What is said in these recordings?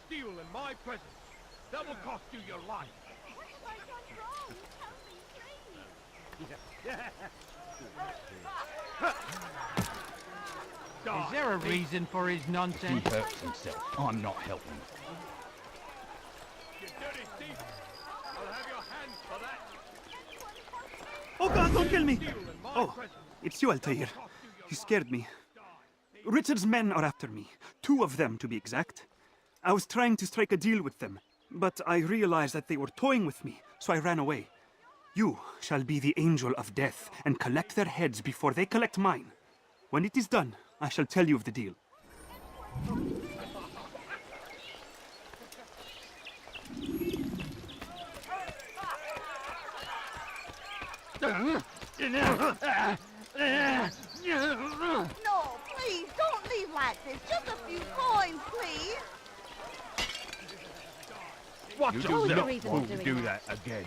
Steal in my presence. That will cost you your life. What have I done wrong? Tell me, please. Is there a reason for his He nonsense? hurts himself. I'm not helping. You dirty thief! I'll have your hands for that. Oh God, don't kill me! Steal in my Oh, presence. it's you, Altair. You scared me. Richard's men are after me. 2 of them, to be exact. I was trying to strike a deal with them, but I realized that they were toying with me, so I ran away. You shall be the angel of death and collect their heads before they collect mine. When it is done, I shall tell you of the deal. No, please, don't leave like this. Just a few coins, please. Watch You your do little not reason want for to doing do that again.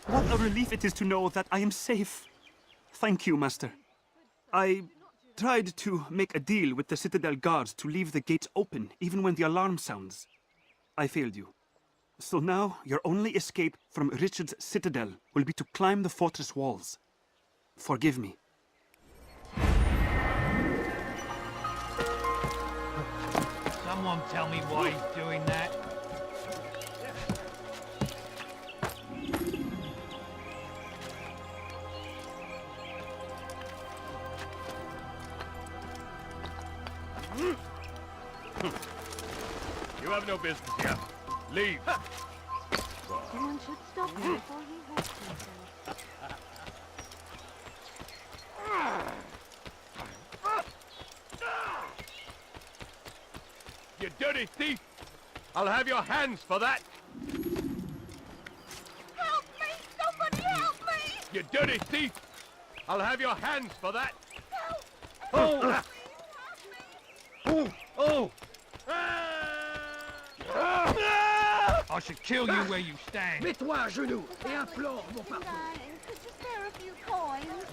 What a relief it is to know that I am safe. Thank you, Master. I tried to make a deal with the Citadel guards to leave the gates open even when the alarm sounds. I failed you. So now your only escape from Richard's Citadel will be to climb the fortress walls. Forgive me. Someone tell me why he's doing that. You have no business here. Leave. Someone should stop him before he hurts himself. You dirty thief! I'll have your hands for that! Help me! Somebody help me! You dirty thief! I'll have your hands for that! Help! Oh! Oh! Oh! I should kill you where you stand. Mets-toi à genoux et implore mon pardon. Darling, could you spare a few coins?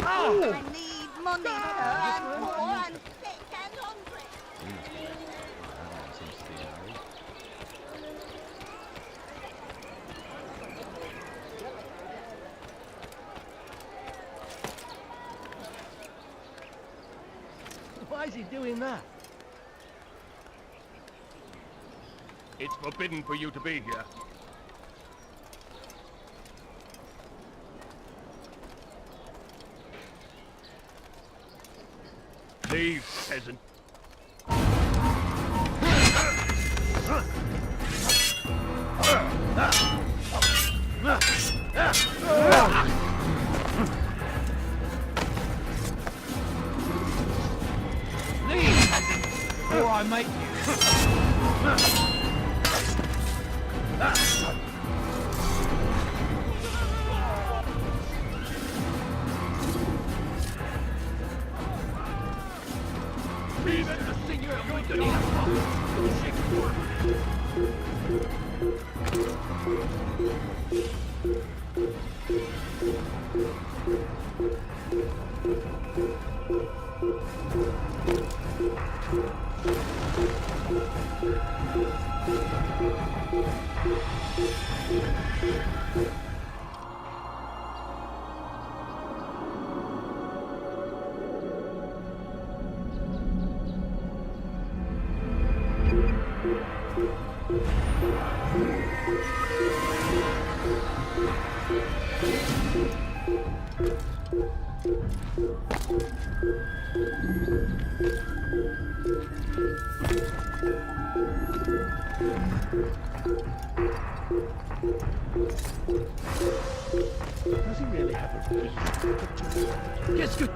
Oh! I need money, sir. I'm poor and sick and hungry. Why is he doing that? It's forbidden for you to be here. Leave, peasant. Leave before I make you. Vive le Seigneur lui donner la force. Does he really have a reason? Yes, good.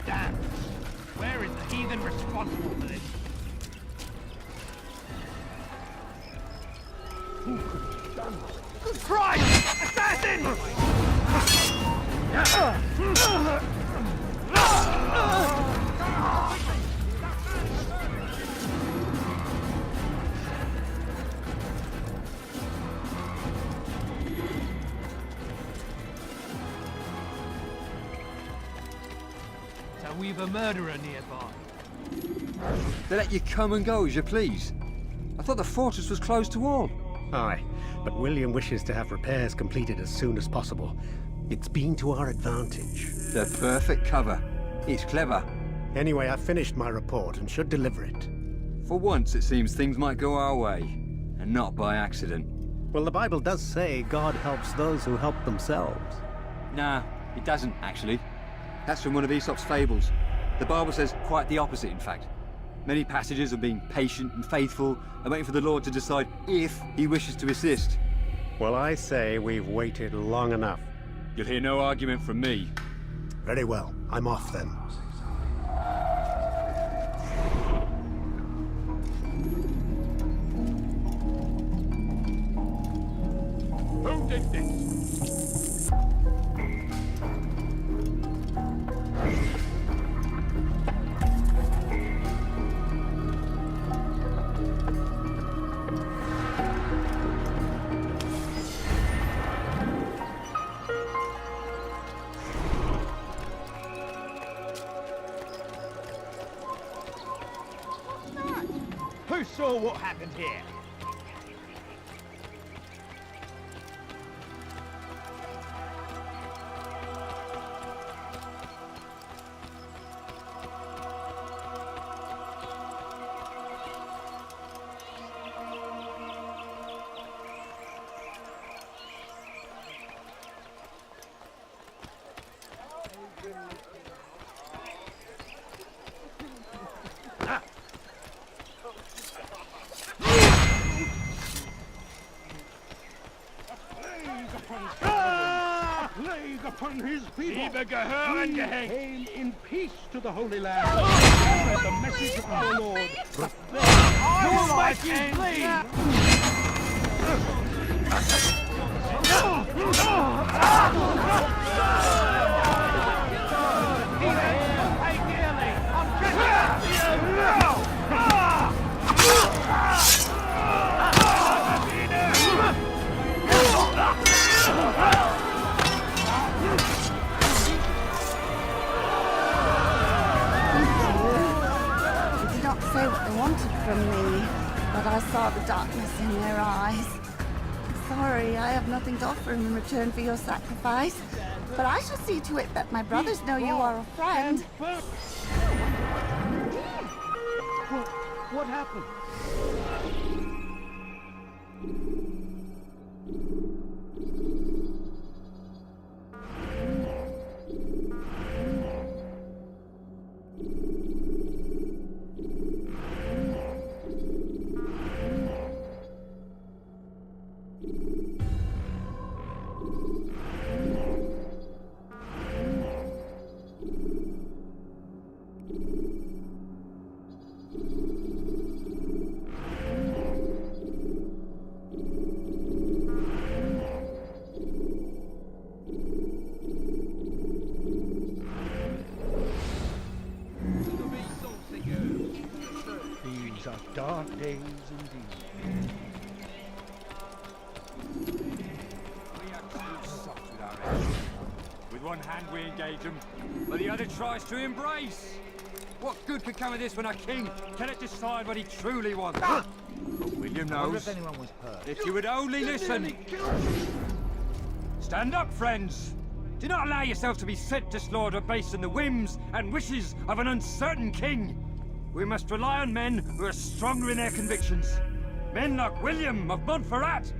Damn. Where is the heathen responsible for this? Good Christ! Assassin! So we've a murderer nearby. They let you come and go as you please. I thought the fortress was closed to all. Aye, but William wishes to have repairs completed as soon as possible. It's been to our advantage. The perfect cover. It's clever. Anyway, I've finished my report and should deliver it. For once, it seems things might go our way, and not by accident. Well, the Bible does say God helps those who help themselves. Nah, it doesn't, actually. That's from one of Aesop's fables. The Bible says quite the opposite, in fact. Many passages of being patient and faithful and waiting for the Lord to decide if he wishes to assist. Well, I say we've waited long enough. You'll hear no argument from me. Very well, I'm off then. Who did this? Who saw what happened here? Plague upon his people. Liebe gehören We gehängt. came in peace to the Holy Land. Spread the message of our Lord. But Your life ends, please! They did not say what they wanted from me, but I saw the darkness in their eyes. Sorry, I have nothing to offer in return for your sacrifice, but I shall see to it that my brothers know you are a friend. what happened? dark days indeed. We are too soft with our action. With one hand we engage them, but the other tries to embrace. What good could come of this when our king cannot decide what he truly wants? But William knows. If you would only listen. Stand up, friends. Do not allow yourself to be sent to slaughter based on the whims and wishes of an uncertain king. We must rely on men who are stronger in their convictions. Men like William of Montferrat.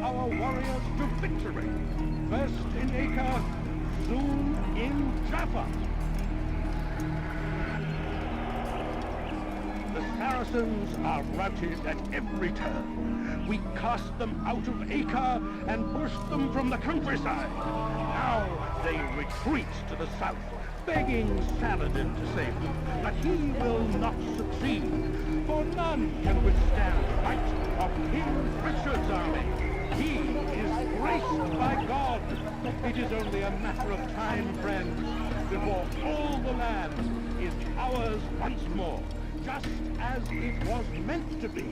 Our warriors to victory. First in Acre, soon in Jaffa. The Saracens are routed at every turn. We cast them out of Acre and pushed them from the countryside. Now they retreat to the south, begging Saladin to save them. But he will not succeed, for none can withstand the might of King Richard's army. He is graced by God. It is only a matter of time, friends, before all the land is ours once more, just as it was meant to be.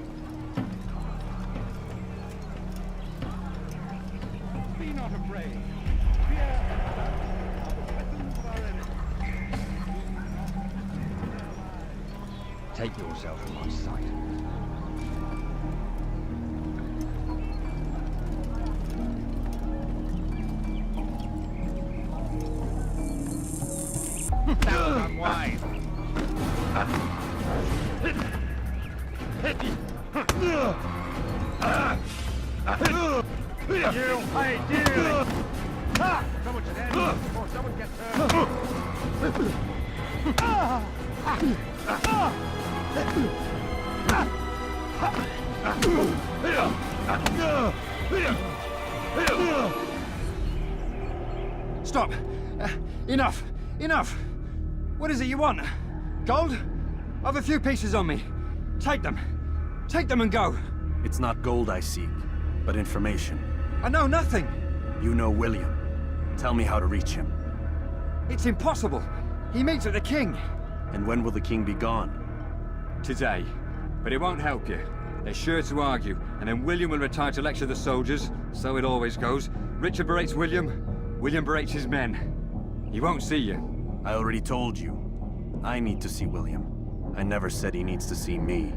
Be not afraid. Fear and doubt are the weapons of our enemies. Take yourself from my sight. That was unwise. You pay dearly. Someone should end this before someone gets hurt. Stop! Enough! Enough! What is it you want? Gold? I've a few pieces on me. Take them. Take them and go. It's not gold I seek, but information. I know nothing. You know William. Tell me how to reach him. It's impossible. He meets with the king. And when will the king be gone? Today. But it won't help you. They're sure to argue, and then William will retire to lecture the soldiers. So it always goes. Richard berates William. William berates his men. He won't see you. I already told you. I need to see William. I never said he needs to see me.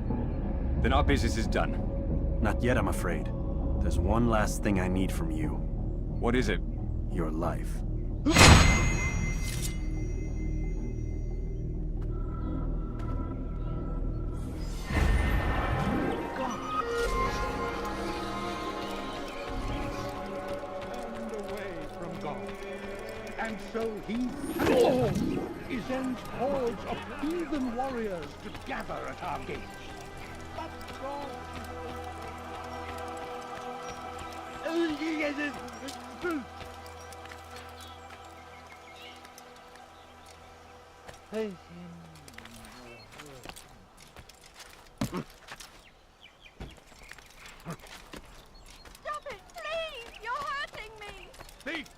Then our business is done. Not yet, I'm afraid. There's one last thing I need from you. What is it? Your life. And so he sends hordes of heathen warriors to gather at our gates. But God... Stop it, please! You're hurting me! Thief!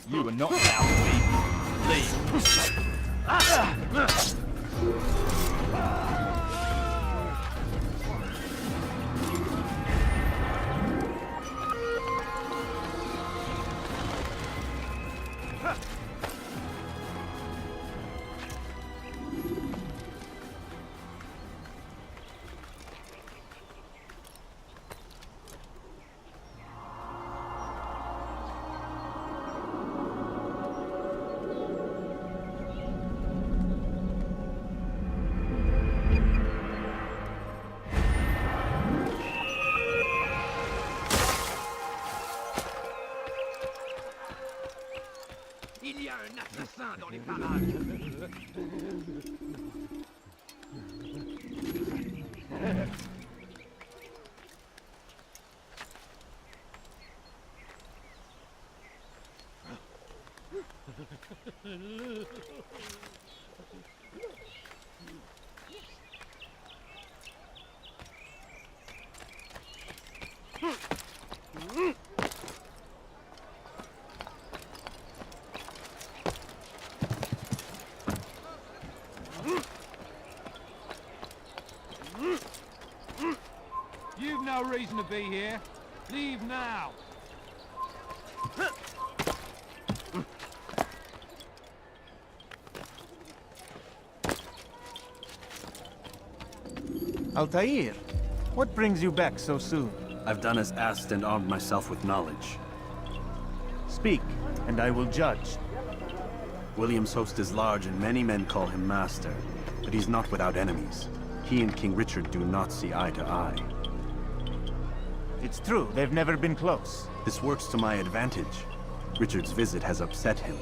You are not allowed to leave. Leave. assassins dans les parages. You've no reason to be here. Leave now. Altair, what brings you back so soon? I've done as asked and armed myself with knowledge. Speak, and I will judge. William's host is large and many men call him master, but he's not without enemies. He and King Richard do not see eye to eye. It's true, they've never been close. This works to my advantage. Richard's visit has upset him.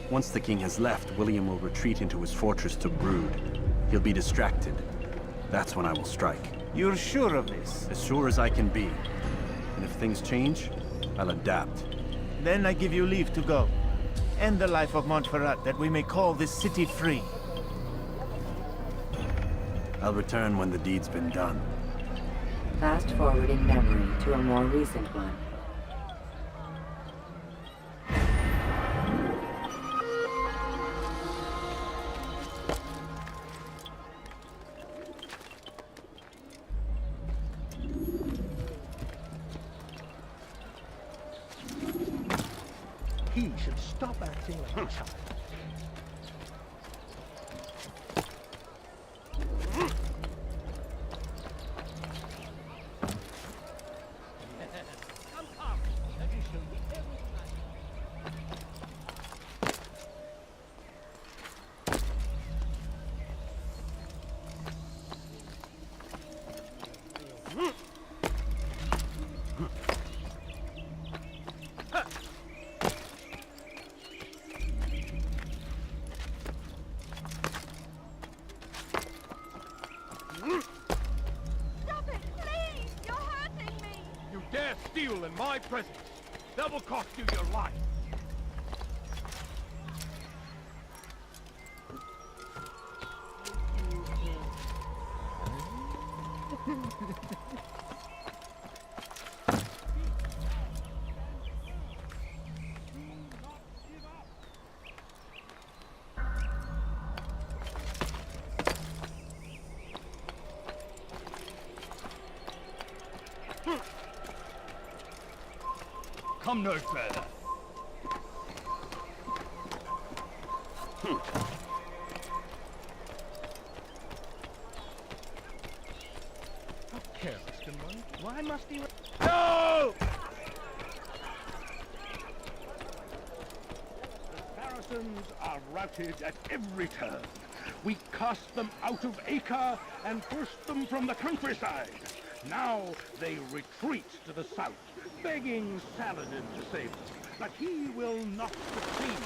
Once the king has left, William will retreat into his fortress to brood. He'll be distracted. That's when I will strike. You're sure of this? As sure as I can be. And if things change, I'll adapt. Then I give you leave to go. End the life of Montferrat, that we may call this city free. I'll return when the deed's been done. Fast forwarding memory to a more recent one. He should stop acting like a child. Stop it, please! You're hurting me! You dare steal in my presence. That will cost you your life. Come no further. Careless, one. Why must he... No! The Saracens are routed at every turn. We cast them out of Acre and pushed them from the countryside. Now they retreat to the south, begging Saladin to save them. But he will not succeed,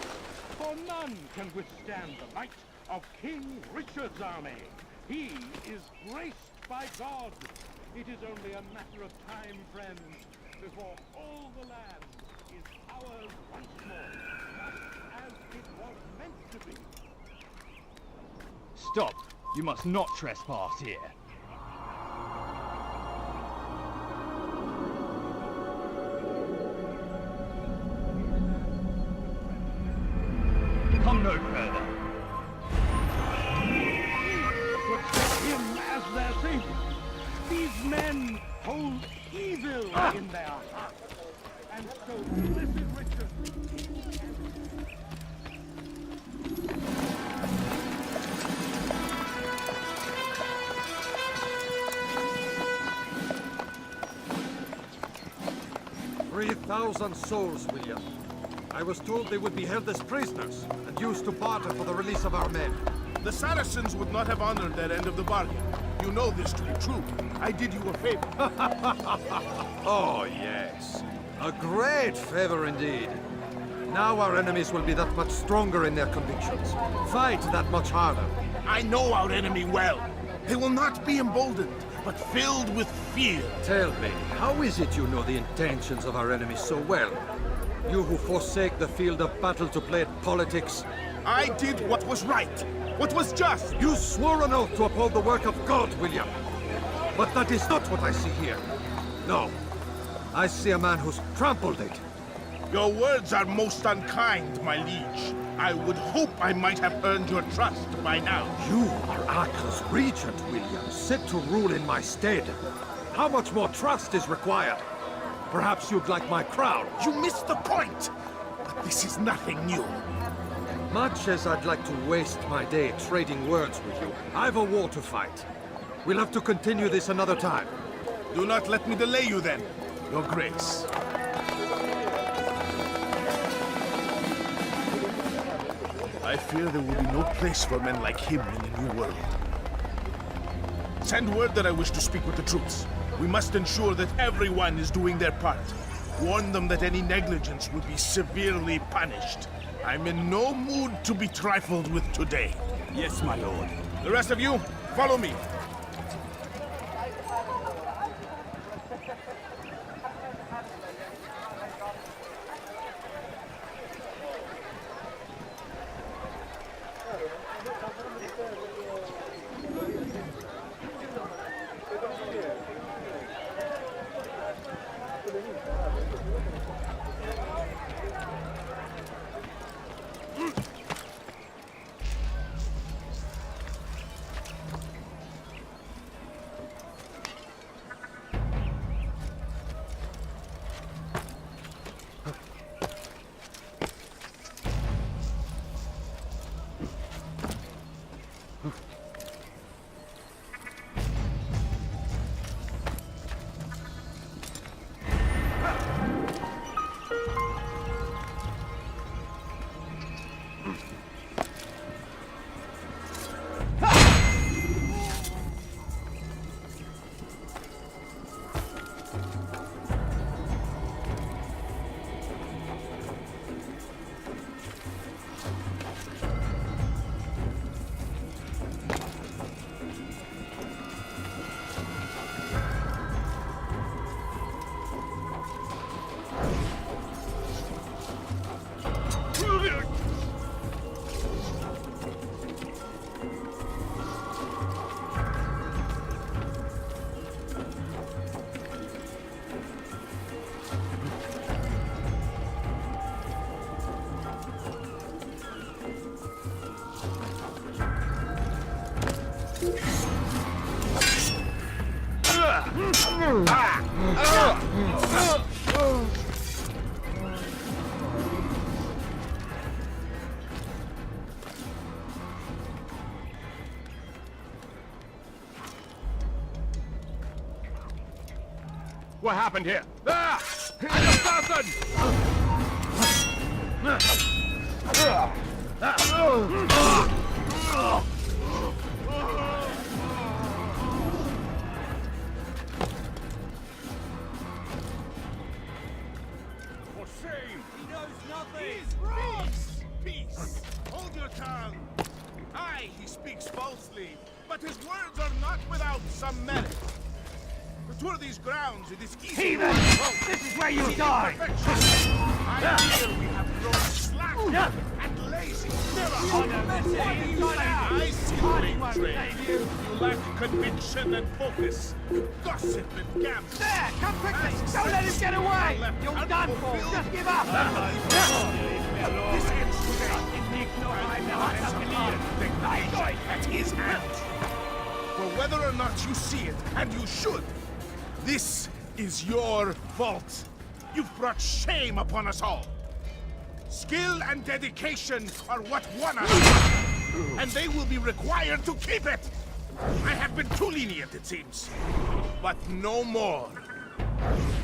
for none can withstand the might of King Richard's army. He is graced by God. It is only a matter of time, friends, before all the land is ours once more, just as it was meant to be. Stop. You must not trespass here. Come no further. Accept him as their savior. These men hold evil in their hearts. And so blessed Richard... 3,000 souls, William. I was told they would be held as prisoners and used to barter for the release of our men. The Saracens would not have honored their end of the bargain. You know this to be true. I did you a favor. Oh, yes. A great favor indeed. Now our enemies will be that much stronger in their convictions. Fight that much harder. I know our enemy well. They will not be emboldened, but filled with fear. Tell me, how is it you know the intentions of our enemies so well? You who forsake the field of battle to play at politics. I did what was right, what was just. You swore an oath to uphold the work of God, William. But that is not what I see here. No. I see a man who's trampled it. Your words are most unkind, my liege. I would hope I might have earned your trust by now. You are Arkle's regent, William, set to rule in my stead. How much more trust is required? Perhaps you'd like my crown. You missed the point! But this is nothing new. Much as I'd like to waste my day trading words with you, I've a war to fight. We'll have to continue this another time. Do not let me delay you then, Your Grace. I fear there will be no place for men like him in the New World. Send word that I wish to speak with the troops. We must ensure that everyone is doing their part. Warn them that any negligence will be severely punished. I'm in no mood to be trifled with today. Yes, my lord. The rest of you, follow me. What happened here? Ah! An assassin! For shame! He knows nothing! He's wrong! Peace! Hold your tongue! Aye, he speaks falsely, but his words are not without some merit. To tour these grounds, it is easy. Heathen! This is where you die! I fear we have grown slack and lazy. I see the trade. You lack conviction and focus. You gossip and gamble. There! Come quickly! Don't let him get away! You're done for! Just give up! This ends today. At his hands. For whether or not you see it, and you should, this is your fault. You've brought shame upon us all. Skill and dedication are what won us, and they will be required to keep it. I have been too lenient, it seems, but no more.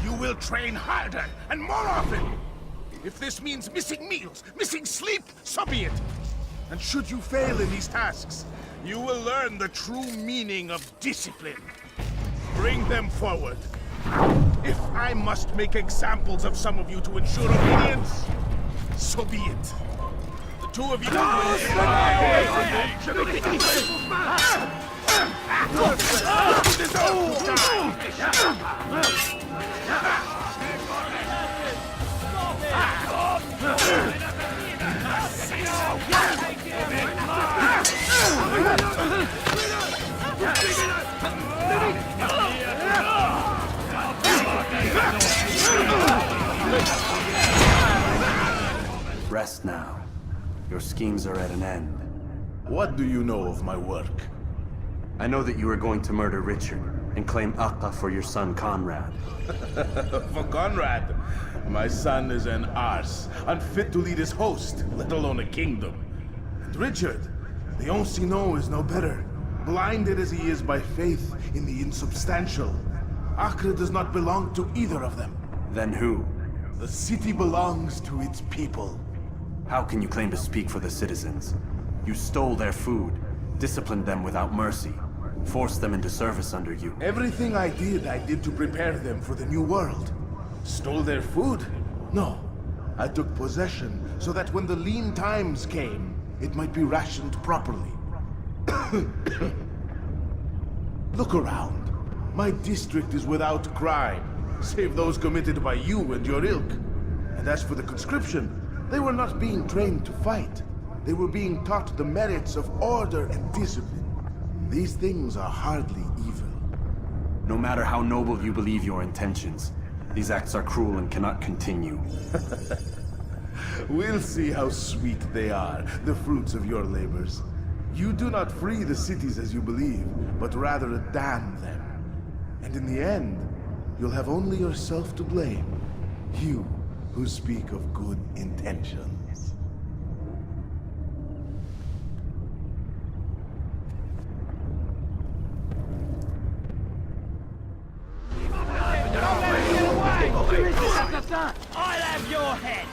You will train harder and more often. If this means missing meals, missing sleep, so be it. And should you fail in these tasks, you will learn the true meaning of discipline. Bring them forward. If I must make examples of some of you to ensure obedience, So be it. The two of you Rest now. Your schemes are at an end. What do you know of my work? I know that you are going to murder Richard and claim Akka for your son Conrad. For Conrad, my son is an arse, unfit to lead his host, let alone a kingdom. And Richard, the Oncino is no better, blinded as he is by faith in the insubstantial. Acre does not belong to either of them. Then who? The city belongs to its people. How can you claim to speak for the citizens? You stole their food, disciplined them without mercy, forced them into service under you. Everything I did to prepare them for the new world. Stole their food? No. I took possession so that when the lean times came, it might be rationed properly. Look around. My district is without crime, save those committed by you and your ilk. And as for the conscription, they were not being trained to fight. They were being taught the merits of order and discipline. These things are hardly evil. No matter how noble you believe your intentions, these acts are cruel and cannot continue. We'll see how sweet they are, the fruits of your labors. You do not free the cities as you believe, but rather damn them. And in the end, you'll have only yourself to blame. You who speak of good intentions. I'll have your head!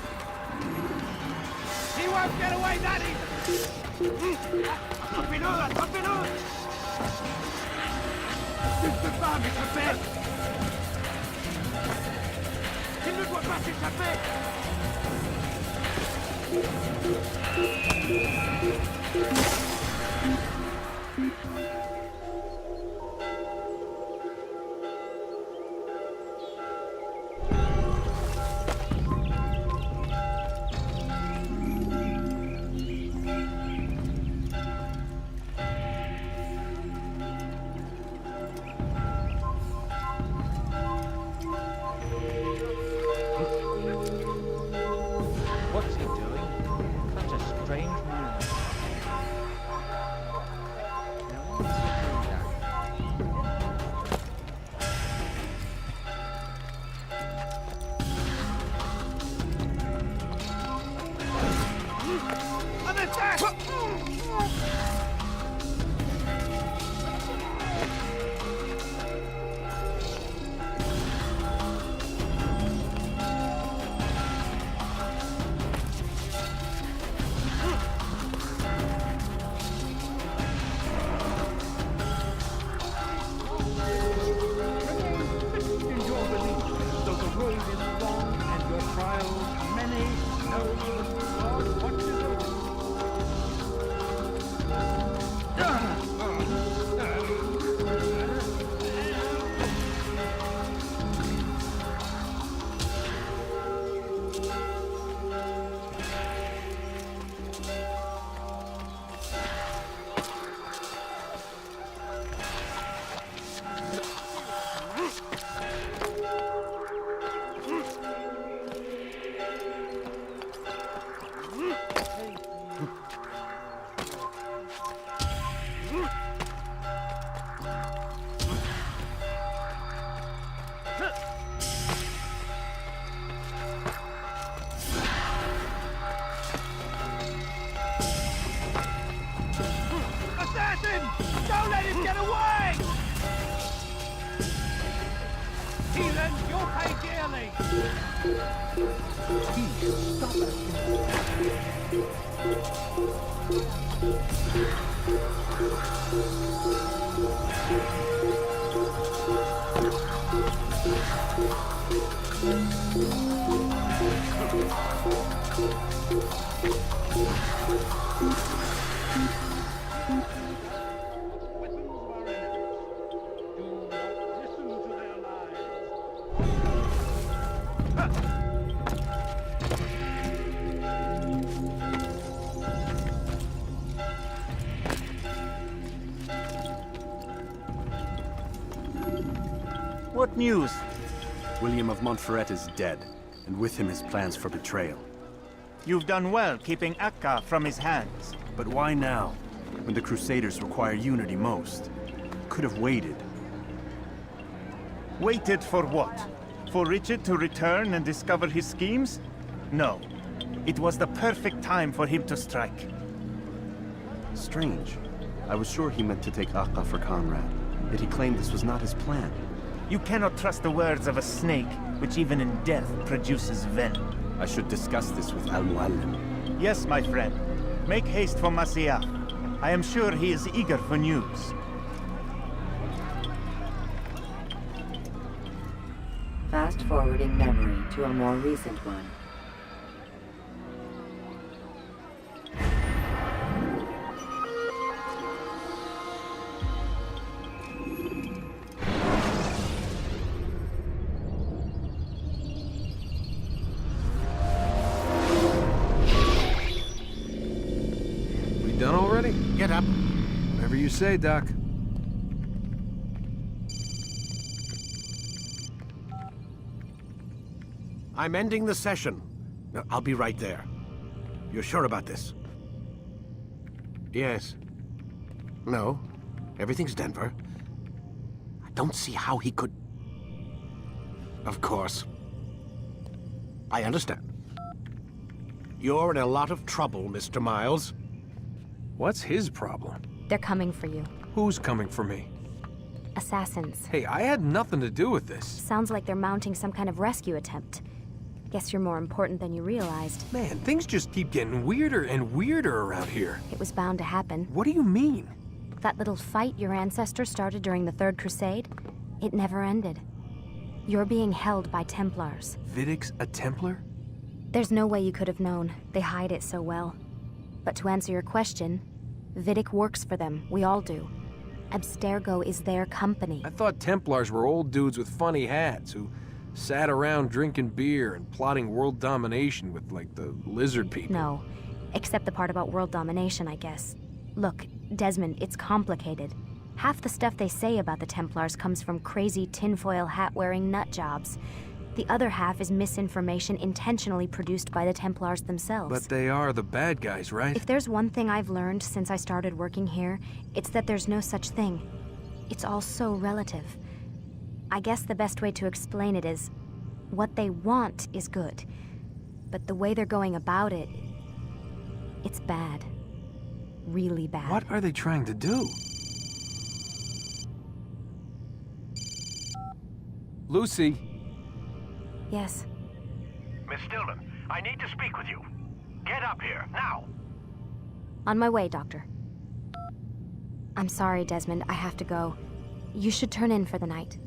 He won't get away that easy! Attrapez-le! Attrapez-le! Tu ne peux pas m'échapper! Il ne doit pas s'échapper! What's he doing? Such a strange man. Now, what's he doing that? An attack! In your belief, though the road is long and your trials many, know that God watches over you. Assassin! Don't let him get away! Heathen, you'll pay dearly! Stop it! What news? William of Montferrat is dead, and with him his plans for betrayal. You've done well keeping Akka from his hands. But why now, when the Crusaders require unity most? Could have waited. Waited for what? For Richard to return and discover his schemes? No. It was the perfect time for him to strike. Strange. I was sure he meant to take Akka for Conrad, yet he claimed this was not his plan. You cannot trust the words of a snake, which even in death produces venom. I should discuss this with Al-Mualim. Yes, my friend. Make haste for Masyaf. I am sure he is eager for news. Fast forwarding memory to a more recent one. Done already? Get up. Whatever you say, Doc. I'm ending the session. I'll be right there. You're sure about this? Yes. No. Everything's Denver. I don't see how he could... Of course. I understand. You're in a lot of trouble, Mr. Miles. What's his problem? They're coming for you. Who's coming for me? Assassins. Hey, I had nothing to do with this. Sounds like they're mounting some kind of rescue attempt. Guess you're more important than you realized. Man, things just keep getting weirder and weirder around here. It was bound to happen. What do you mean? That little fight your ancestors started during the Third Crusade, it never ended. You're being held by Templars. Vidic's a Templar? There's no way you could have known. They hide it so well. But to answer your question, Vidic works for them. We all do. Abstergo is their company. I thought Templars were old dudes with funny hats who sat around drinking beer and plotting world domination with, like, the lizard people. No, except the part about world domination, I guess. Look, Desmond, it's complicated. Half the stuff they say about the Templars comes from crazy tinfoil hat-wearing nut jobs. The other half is misinformation intentionally produced by the Templars themselves. But they are the bad guys, right? If there's one thing I've learned since I started working here, it's that there's no such thing. It's all so relative. I guess the best way to explain it is, what they want is good. But the way they're going about it, it's bad. Really bad. What are they trying to do? Lucy. Yes. Miss Stillman, I need to speak with you. Get up here, now! On my way, Doctor. I'm sorry, Desmond. I have to go. You should turn in for the night.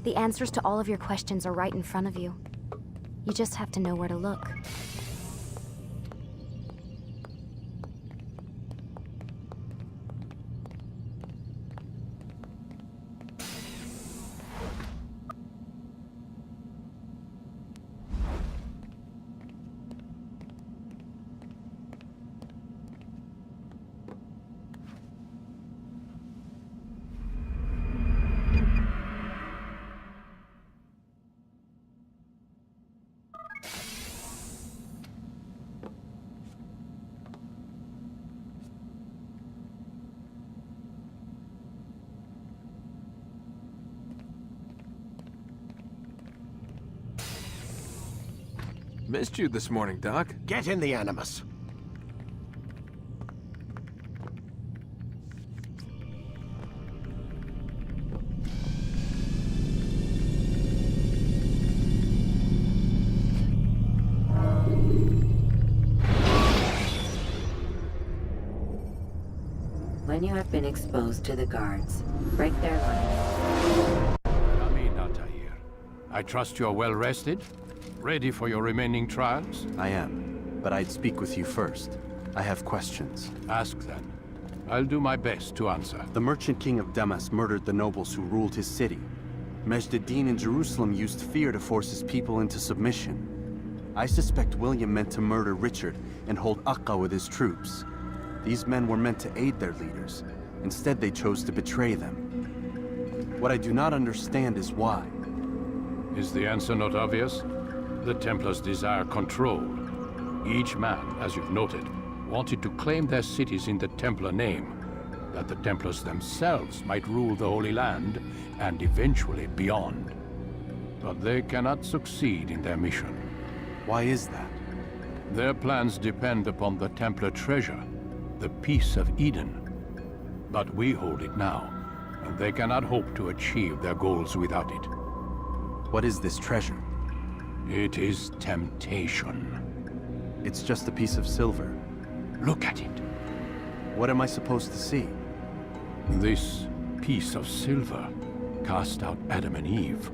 The answers to all of your questions are right in front of you. You just have to know where to look. Missed you this morning, Doc. Get in the Animus. When you have been exposed to the guards, break their line. I trust you're well rested? Ready for your remaining trials? I am, but I'd speak with you first. I have questions. Ask then. I'll do my best to answer. The merchant king of Damas murdered the nobles who ruled his city. Majd ad-Din in Jerusalem used fear to force his people into submission. I suspect William meant to murder Richard and hold Akka with his troops. These men were meant to aid their leaders. Instead, they chose to betray them. What I do not understand is why. Is the answer not obvious? The Templars desire control. Each man, as you've noted, wanted to claim their cities in the Templar name, that the Templars themselves might rule the Holy Land and eventually beyond. But they cannot succeed in their mission. Why is that? Their plans depend upon the Templar treasure, the Peace of Eden. But we hold it now, and they cannot hope to achieve their goals without it. What is this treasure? It is temptation. It's just a piece of silver. Look at it. What am I supposed to see? This piece of silver cast out Adam and Eve.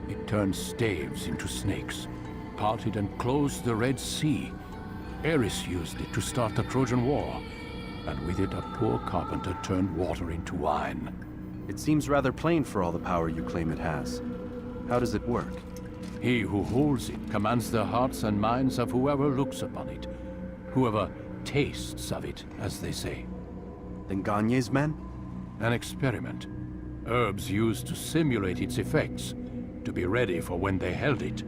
It turned staves into snakes, parted and closed the Red Sea. Ares used it to start the Trojan War, and with it a poor carpenter turned water into wine. It seems rather plain for all the power you claim it has. How does it work? He who holds it commands the hearts and minds of whoever looks upon it. Whoever tastes of it, as they say. Then Gagne's men? An experiment. Herbs used to simulate its effects, to be ready for when they held it.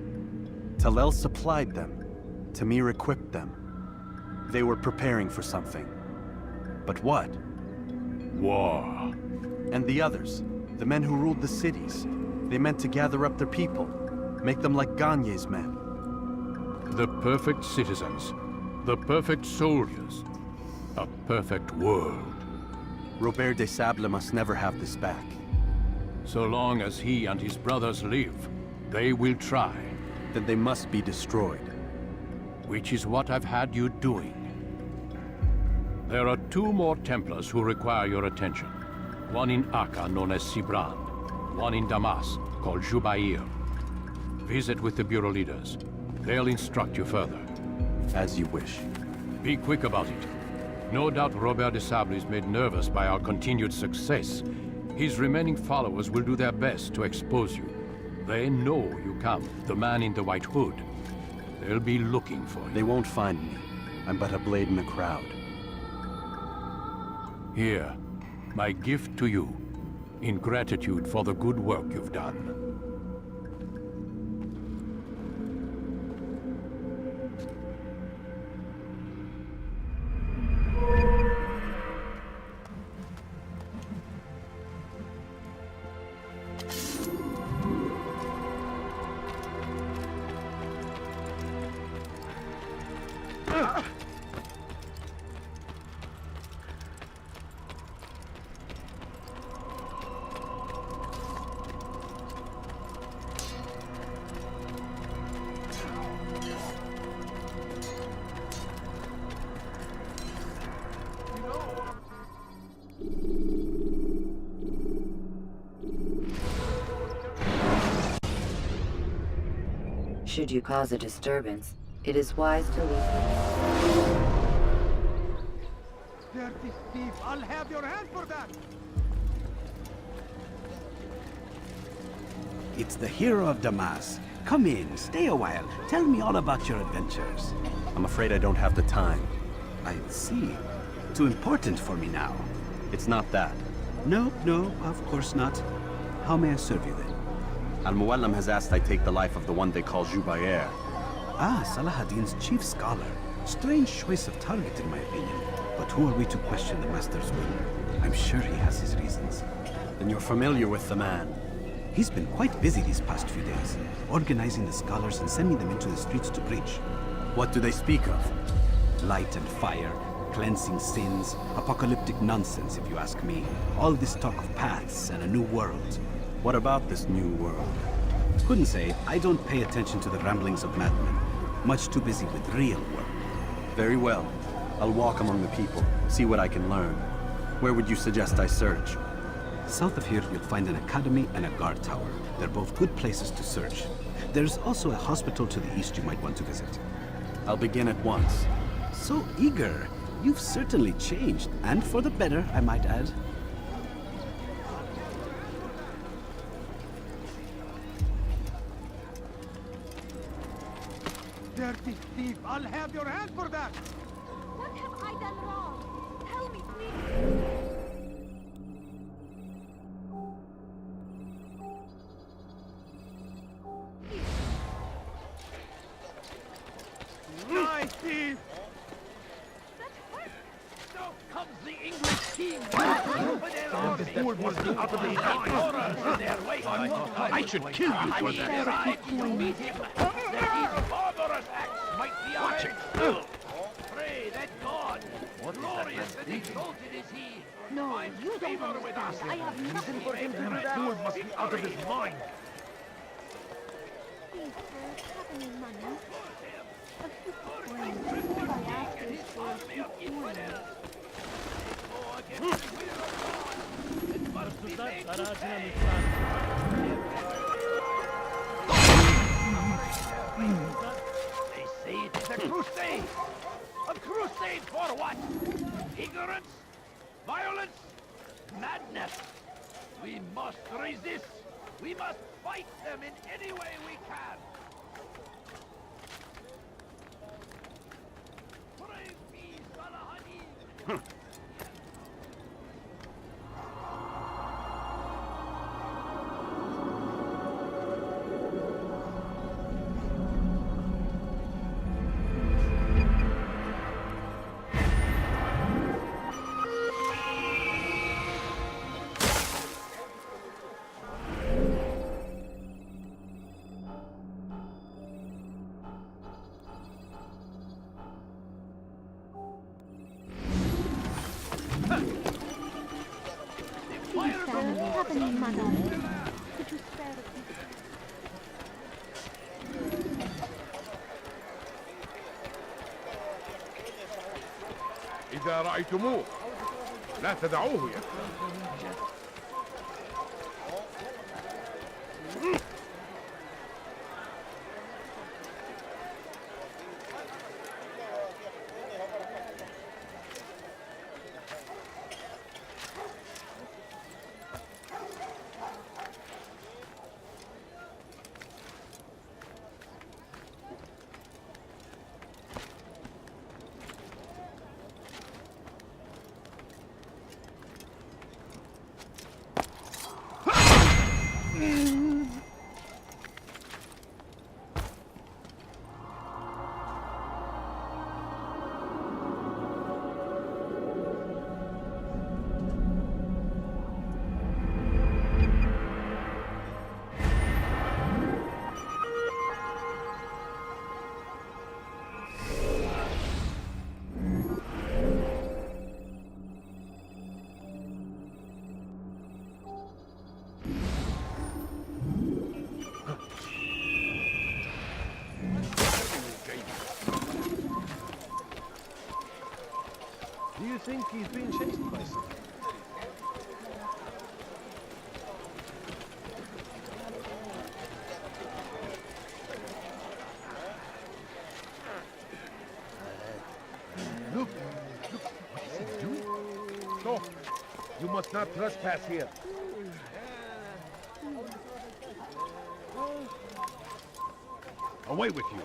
Talel supplied them. Tamir equipped them. They were preparing for something. But what? War. And the others, the men who ruled the cities, they meant to gather up their people, make them like Gagne's men. The perfect citizens, the perfect soldiers, a perfect world. Robert de Sable must never have this back. So long as he and his brothers live, they will try. Then they must be destroyed. Which is what I've had you doing. There are 2 more Templars who require your attention. One in Akka, known as Sibrand. One in Damas, called Jubair. Visit with the Bureau leaders. They'll instruct you further. As you wish. Be quick about it. No doubt Robert de Sable is made nervous by our continued success. His remaining followers will do their best to expose you. They know you come, the man in the white hood. They'll be looking for you. They won't find me. I'm but a blade in the crowd. Here, my gift to you, in gratitude for the good work you've done. Should you cause a disturbance, it is wise to leave. Dirty thief! I'll have your hand for that! It's the hero of Damas. Come in, stay a while. Tell me all about your adventures. I'm afraid I don't have the time. I see. Too important for me now. It's not that. No, of course not. How may I serve you then? Al-Muallim has asked I take the life of the one they call Jubair. Ah, Salah ad-Din's chief scholar. Strange choice of target, in my opinion. But who are we to question the Master's will? I'm sure he has his reasons. Then you're familiar with the man. He's been quite busy these past few days, organizing the scholars and sending them into the streets to preach. What do they speak of? Light and fire, cleansing sins, apocalyptic nonsense, if you ask me. All this talk of paths and a new world. What about this new world? Couldn't say. I don't pay attention to the ramblings of madmen. Much too busy with real work. Very well. I'll walk among the people, see what I can learn. Where would you suggest I search? South of here, you'll find an academy and a guard tower. They're both good places to search. There's also a hospital to the east you might want to visit. I'll begin at once. So eager. You've certainly changed, and for the better, I might add. Dirty thief! I'll have your hand for that! What have I done wrong? Tell me, please. Die, thief! Now comes the English king with their army. The fool must be out of his mind. I should kill you for that. You meet him. These barbarous acts might be watch it. Pray that God, glorious and exalted is he, No, you don't understand. I have nothing for him to do the that. fool must be out of his mind. Please, sir, have any money? A few coins. All I ask is for a few coins. They say it is a crusade. A crusade for what? Ignorance? Violence? Madness? We must resist. We must fight them in any way we can. Praise be Salah. Please, sir, have any money? Could you spare a few? إذا رأيتموه لا تدعوه يدخل. Do you think he's being chased by something? Look, what is he doing? Stop! You must not trespass here. Away with you.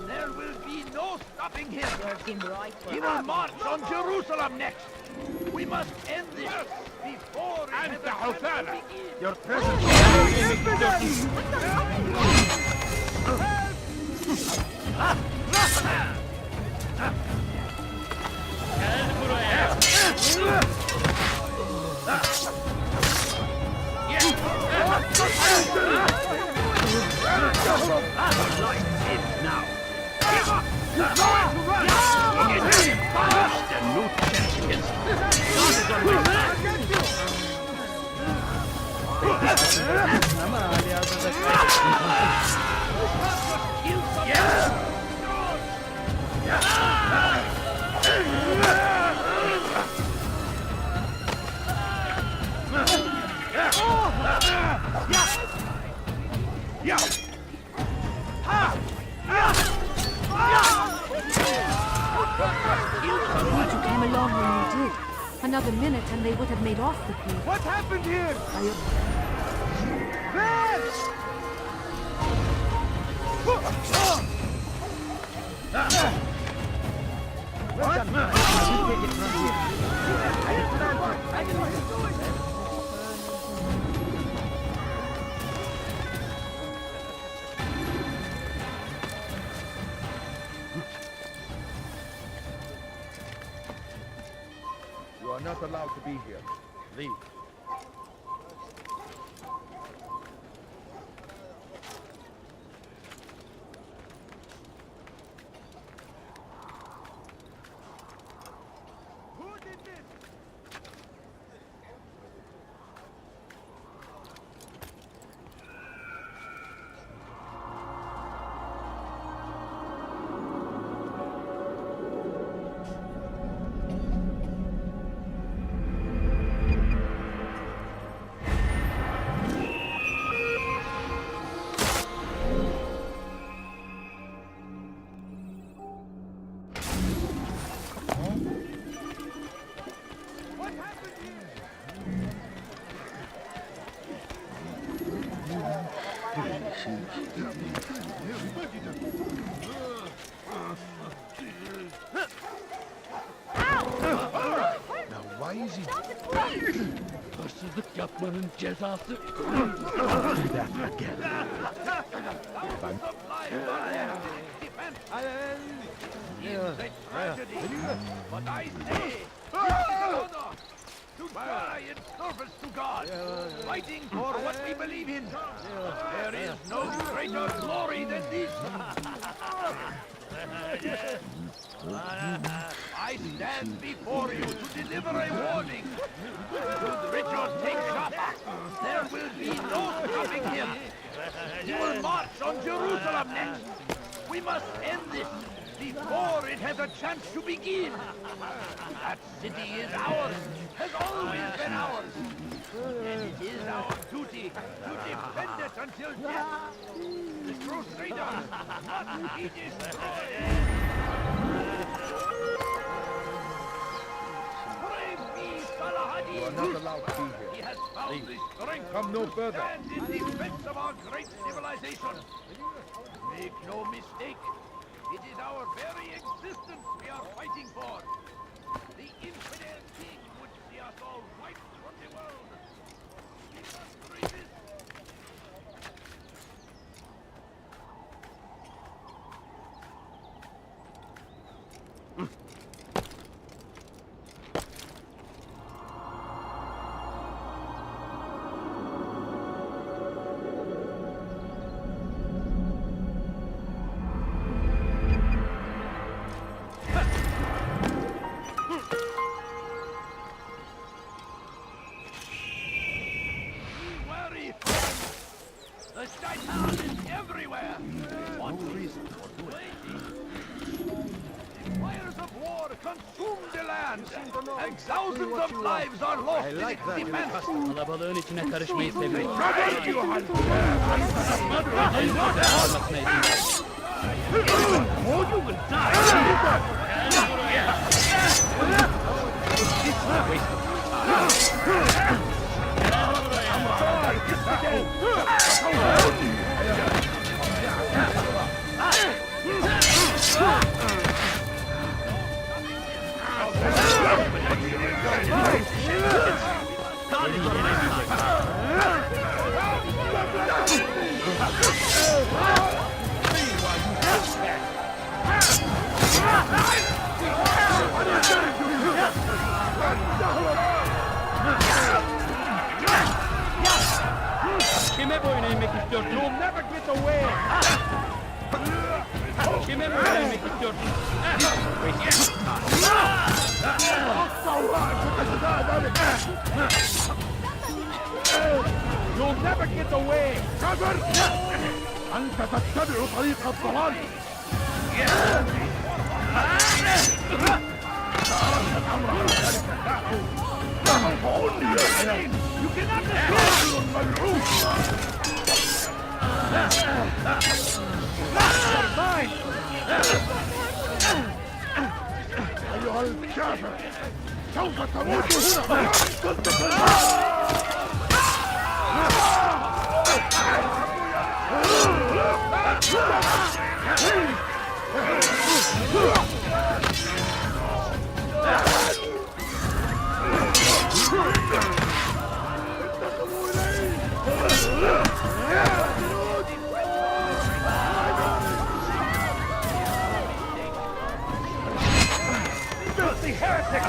There will be no stopping him. He will march on Jerusalem next. We must end this before it أنت has a chance to حثالة. begin. Your presence Glad you came along when you did. Another minute and they would have made off with me. What happened here? You are not allowed to be here. Leave. Now why is he... Hırsızlık yapmanın cezası. But I say, to die in service to God, fighting for what we believe in. There is no greater glory than this. I stand before you to deliver a warning. Should Richard take Jaffa, there will be no stopping him. He will march on Jerusalem next. We must end this before it has a chance to begin. That city is ours, has always been ours. And it is our duty to defend it until death. The Crusaders must be destroyed. You are not allowed to be here. He has found the strength Come no further. stand in defense of our great civilization. Make no mistake, it is our very existence we are fighting for. The infidel king would see us all wiped from the world. We must resist. The shaitan is everywhere! One reason for doing the fires of war consume the land, and thousands of lives are lost in its defense! Kalabalığın içine karışmayı seviyorum. Right, you Or you will die! Waste of Kime boyun eğmek istiyorsun? You'll never get away! Kime boyun eğmek istiyorsun? You'll never get away! كفر! أنت تتبع طريق الضلال! أيها الكافر سوف تموت هنا كنت Filthy heretic!